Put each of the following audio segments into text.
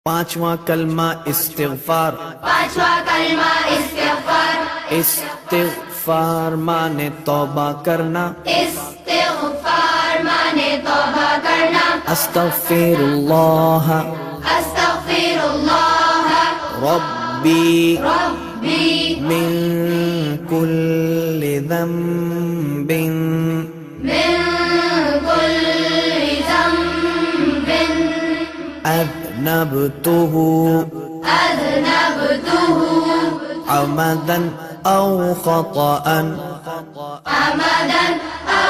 पांचवा कलमा इस्तिग़फ़ार। पांचवा कलमा इस्तिग़फ़ार। इस्तिग़फ़ार माने तौबा करना। इस्तिग़फ़ार माने तौबा करना। अस्तग़फ़िरुल्लाह अस्तग़फ़िरुल्लाह रब्बी रब्बी मिन कुल्लि ज़ंबिन मिन कुल्लि ज़ंबिन अज़नबतुहु अज़नबतुहु अमदन औ ख़तअन अमदन औ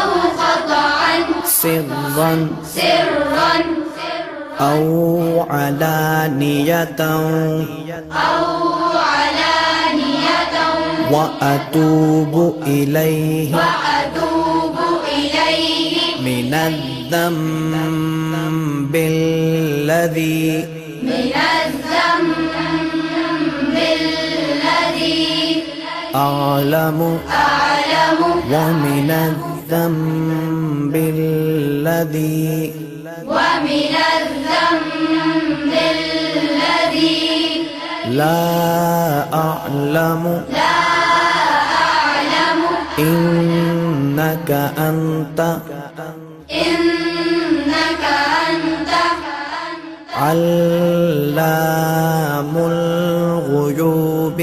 ख़तअन सिर्रन सिर्रन औ अलानियतन औ अलानियतन व अतूबु इलैहि व अतूबु इलैहि मिनज़्ज़म्बिल्लज़ी मिनज़्ज़म्बिल्लज़ी अअलमु अअलमु व मिनज़्ज़म्बिल्लज़ी ومن الذنب الذي لا أعلم لا أعلم إنك أنت إنك أنت علام الغيوب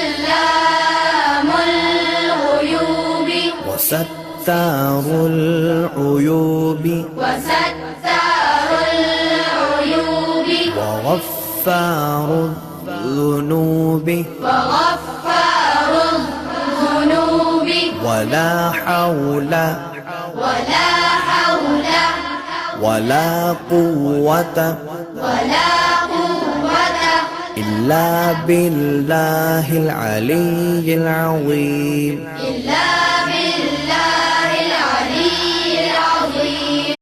علام الغيوب وستار العيوب وستار العيوب وغفار الذنوب وغفار الذنوب ولا حول ولا حول ولا قوة ولا قوة إلا بالله العلي العظيم إلا